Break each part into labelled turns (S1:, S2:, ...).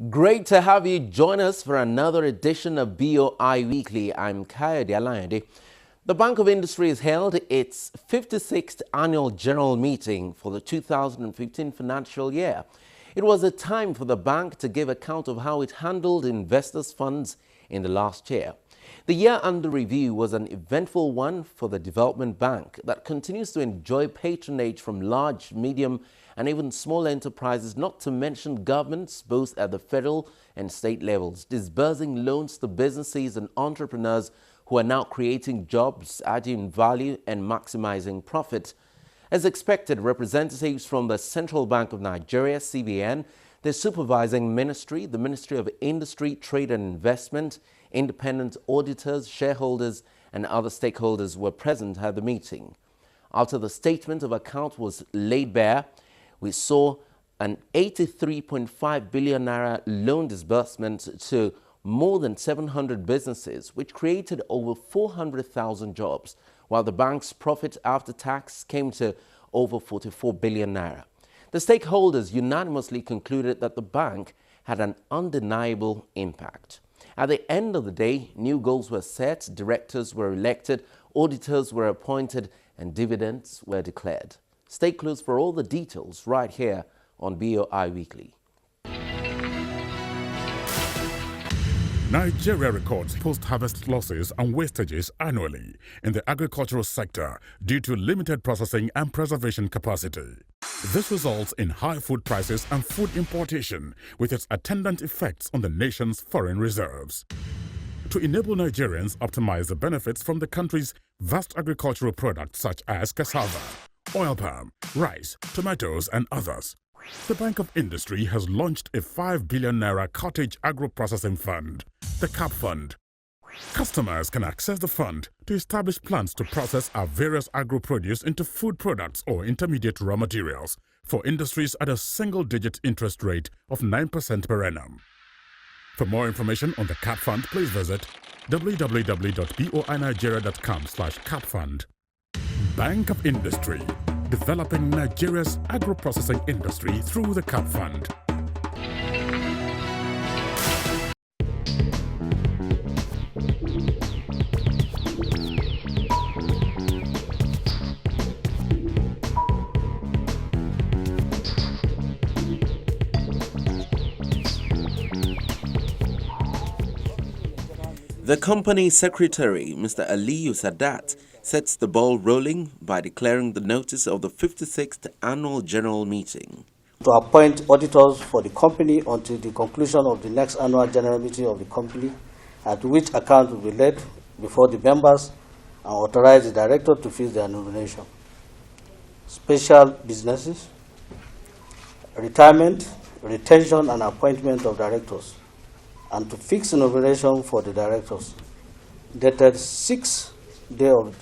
S1: Great to have you join us for another edition of BoI Weekly. I'm Kayode Alayande. The Bank of Industry has held its 56th annual general meeting for the 2015 financial year. It was a time for the bank to give account of how it handled investors' funds in the last year. The year under review was an eventful one for the development bank that continues to enjoy patronage from large, medium, and even small enterprises, not to mention governments both at the federal and state levels, disbursing loans to businesses and entrepreneurs who are now creating jobs, adding value and maximizing profit. As expected, representatives from the Central Bank of Nigeria, CBN, the Supervising Ministry, the Ministry of Industry, Trade and Investment, independent auditors, shareholders and other stakeholders were present at the meeting. After the statement of account was laid bare, we saw an 83.5 billion naira loan disbursement to more than 700 businesses, which created over 400,000 jobs, while the bank's profit after tax came to over 44 billion naira. The stakeholders unanimously concluded that the bank had an undeniable impact. At the end of the day, new goals were set, directors were elected, auditors were appointed, and dividends were declared. Stay close for all the details right here on BoI Weekly.
S2: Nigeria records post-harvest losses and wastages annually in the agricultural sector due to limited processing and preservation capacity. This results in high food prices and food importation, with its attendant effects on the nation's foreign reserves. To enable Nigerians optimize the benefits from the country's vast agricultural products such as cassava, oil palm, rice, tomatoes and others, the Bank of Industry has launched a 5 billion naira cottage agro processing fund, the CAP Fund. Customers can access the fund to establish plans to process our various agro-produce into food products or intermediate raw materials for industries at a single-digit interest rate of 9% per annum. For more information on the CAP Fund, please visit www.boinigeria.com/capfund. Bank of Industry, developing Nigeria's agro-processing industry through the CAP Fund.
S1: The company secretary, Mr. Aliyu Sadat, sets the ball rolling by declaring the notice of the 56th annual general meeting.
S3: To appoint auditors for the company until the conclusion of the next annual general meeting of the company, at which account will be laid before the members, and authorize the director to fix their nomination. Special businesses, retirement, retention and appointment of directors, and to fix nomination for the directors, dated 6th day of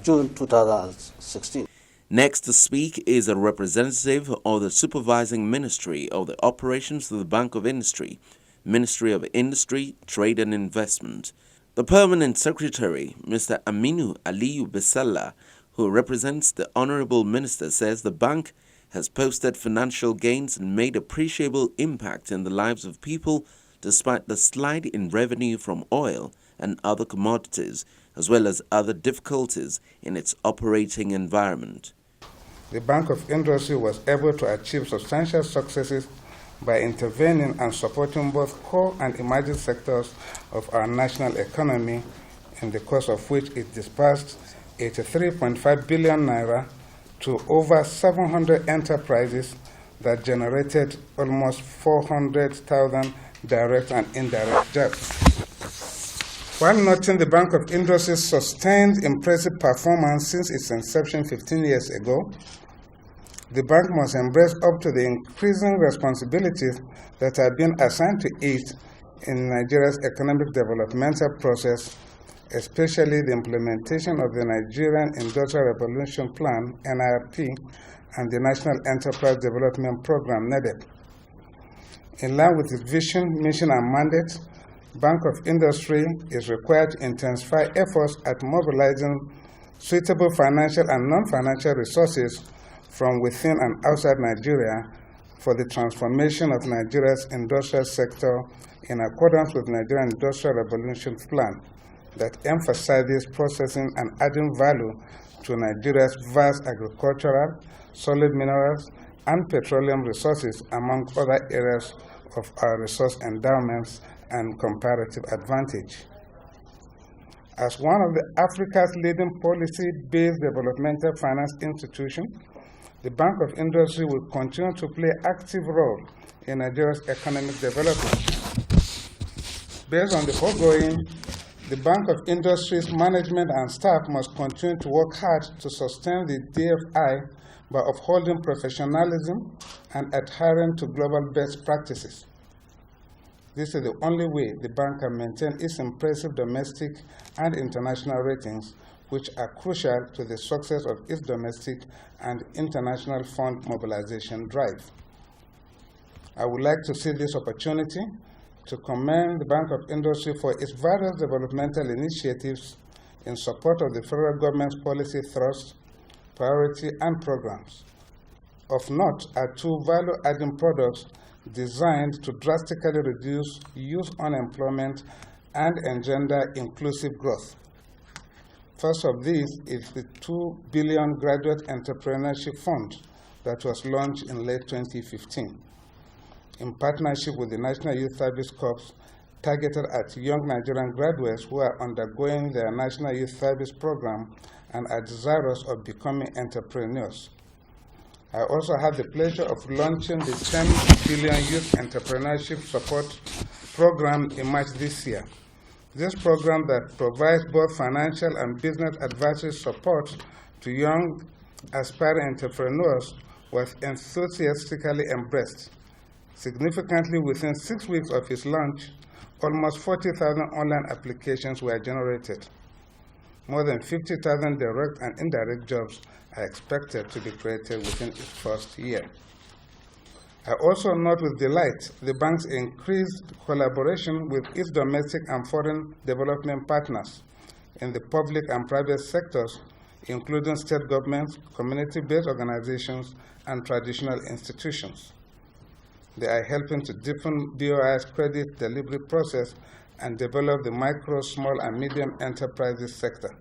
S3: June 2016.
S1: Next to speak is a representative of the Supervising Ministry of the Operations of the Bank of Industry, Ministry of Industry, Trade and Investment. The Permanent Secretary, Mr. Aminu Aliyu Bisalla, who represents the Honorable Minister, says the bank has posted financial gains and made appreciable impact in the lives of people despite the slide in revenue from oil and other commodities, as well as other difficulties in its operating environment.
S4: The Bank of Industry was able to achieve substantial successes by intervening and supporting both core and emerging sectors of our national economy, in the course of which it disbursed 83.5 billion naira to over 700 enterprises that generated almost 400,000 direct and indirect jobs. While noting the Bank of Industry's sustained impressive performance since its inception 15 years ago, the bank must embrace up to the increasing responsibilities that have been assigned to it in Nigeria's economic developmental process, especially the implementation of the Nigerian Industrial Revolution Plan, NIRP, and the National Enterprise Development Program, NEDEP. In line with its vision, mission, and mandate, Bank of Industry is required to intensify efforts at mobilizing suitable financial and non-financial resources from within and outside Nigeria for the transformation of Nigeria's industrial sector in accordance with Nigerian Industrial Revolution Plan that emphasizes processing and adding value to Nigeria's vast agricultural, solid minerals, and petroleum resources, among other areas of our resource endowments and comparative advantage. As one of Africa's leading policy-based developmental finance institutions, the Bank of Industry will continue to play an active role in Nigeria's economic development. Based on the foregoing, the Bank of Industry's management and staff must continue to work hard to sustain the DFI by upholding professionalism and adhering to global best practices. This is the only way the bank can maintain its impressive domestic and international ratings, which are crucial to the success of its domestic and international fund mobilization drive. I would like to see this opportunity to commend the Bank of Industry for its various developmental initiatives in support of the federal government's policy thrust, priority, and programs. Of note are two value-adding products designed to drastically reduce youth unemployment and engender inclusive growth. First of these is the 2 billion Graduate Entrepreneurship Fund that was launched in late 2015 in partnership with the National Youth Service Corps, targeted at young Nigerian graduates who are undergoing their National Youth Service Program and are desirous of becoming entrepreneurs. I also had the pleasure of launching the 10 billion Youth Entrepreneurship Support Program in March this year. This program that provides both financial and business advisory support to young aspiring entrepreneurs was enthusiastically embraced. Significantly, within 6 weeks of its launch, almost 40,000 online applications were generated. More than 50,000 direct and indirect jobs are expected to be created within its first year. I also note with delight the bank's increased collaboration with its domestic and foreign development partners in the public and private sectors, including state governments, community-based organizations, and traditional institutions. They are helping to deepen BoI's credit delivery process and develop the micro, small, and medium enterprises sector.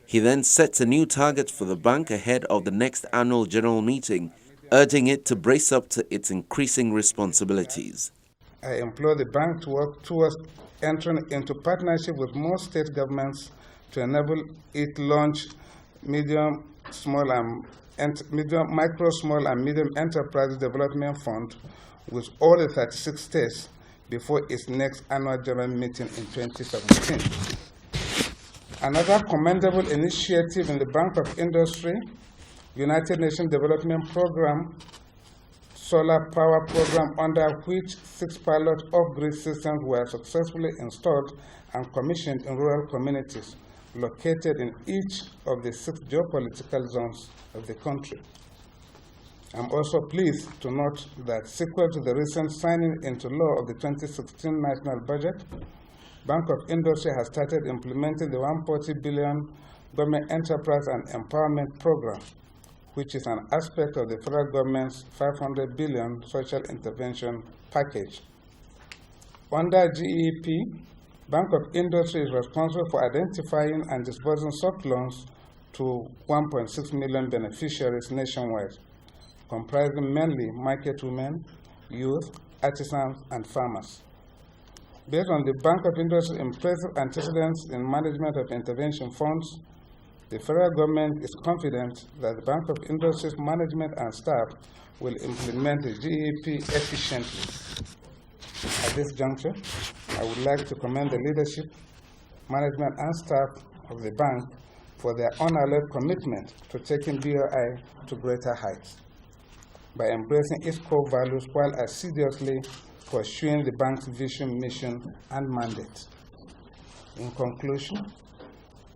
S1: He then sets a new target for the bank ahead of the next annual general meeting, urging it to brace up to its increasing responsibilities.
S4: I implore the bank to work towards entering into partnership with more state governments to enable it launch micro, small, and medium enterprise development fund with all the 36 states before its next annual general meeting in 2017. Another commendable initiative in the Bank of Industry, United Nations Development Program, Solar Power Program, under which 6 pilot off-grid systems were successfully installed and commissioned in rural communities located in each of the 6 geopolitical zones of the country. I'm also pleased to note that sequel to the recent signing into law of the 2016 national budget, Bank of Industry has started implementing the 140 billion Government Enterprise and Empowerment Program, which is an aspect of the federal government's 500 billion social intervention package. Under GEP, Bank of Industry is responsible for identifying and disbursing soft loans to 1.6 million beneficiaries nationwide, comprising mainly market women, youth, artisans, and farmers. Based on the Bank of Industry's impressive antecedents in management of intervention funds, the federal government is confident that the Bank of Industry's management and staff will implement the GEP efficiently. At this juncture, I would like to commend the leadership, management, and staff of the bank for their unalloyed commitment to taking BoI to greater heights by embracing its core values while assiduously pursuing the bank's vision, mission, and mandate. In conclusion,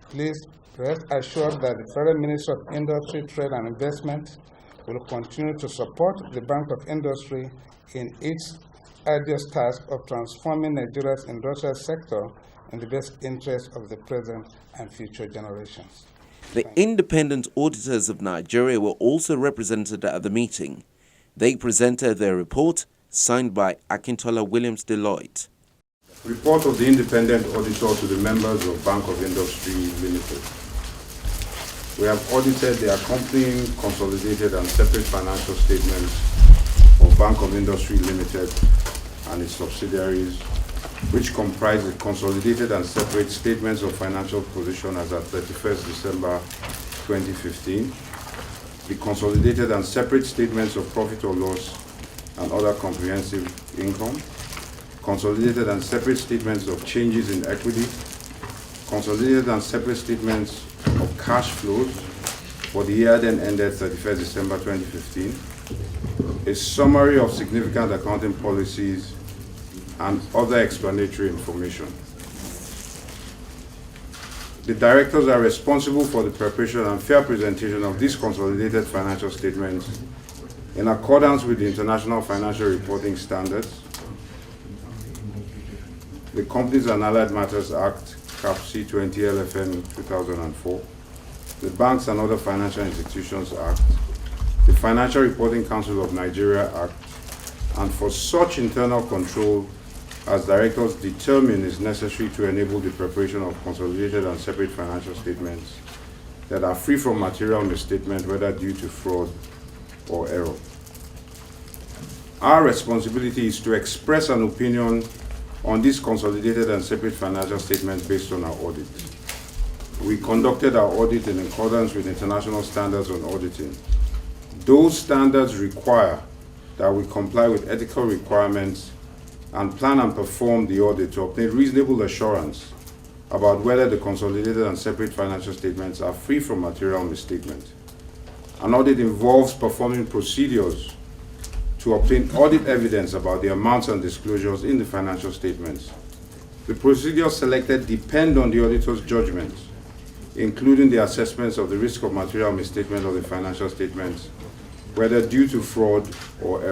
S4: please rest assured that the Federal Ministry of Industry, Trade, and Investment will continue to support the Bank of Industry in its arduous task of transforming Nigeria's industrial sector in the best interest of the present and future generations.
S1: The independent auditors of Nigeria were also represented at the meeting. They presented their report, signed by Akintola Williams Deloitte.
S5: Report of the independent auditor to the members of Bank of Industry Limited. We have audited the accompanying consolidated and separate financial statements of Bank of Industry Limited and its subsidiaries, which comprise the consolidated and separate statements of financial position as at 31st December 2015, the consolidated and separate statements of profit or loss and other comprehensive income, consolidated and separate statements of changes in equity, consolidated and separate statements of cash flows for the year then ended 31st December 2015, a summary of significant accounting policies, and other explanatory information. The directors are responsible for the preparation and fair presentation of these consolidated financial statements in accordance with the International Financial Reporting Standards, the Companies and Allied Matters Act, Cap C20 LFN 2004, the Banks and Other Financial Institutions Act, the Financial Reporting Council of Nigeria Act, and for such internal control as directors determine is necessary to enable the preparation of consolidated and separate financial statements that are free from material misstatement, whether due to fraud or error. Our responsibility is to express an opinion on these consolidated and separate financial statements based on our audit. We conducted our audit in accordance with international standards on auditing. Those standards require that we comply with ethical requirements and plan and perform the audit to obtain reasonable assurance about whether the consolidated and separate financial statements are free from material misstatement. An audit involves performing procedures to obtain audit evidence about the amounts and disclosures in the financial statements. The procedures selected depend on the auditor's judgment, including the assessments of the risk of material misstatement of the financial statements, whether due to fraud or error.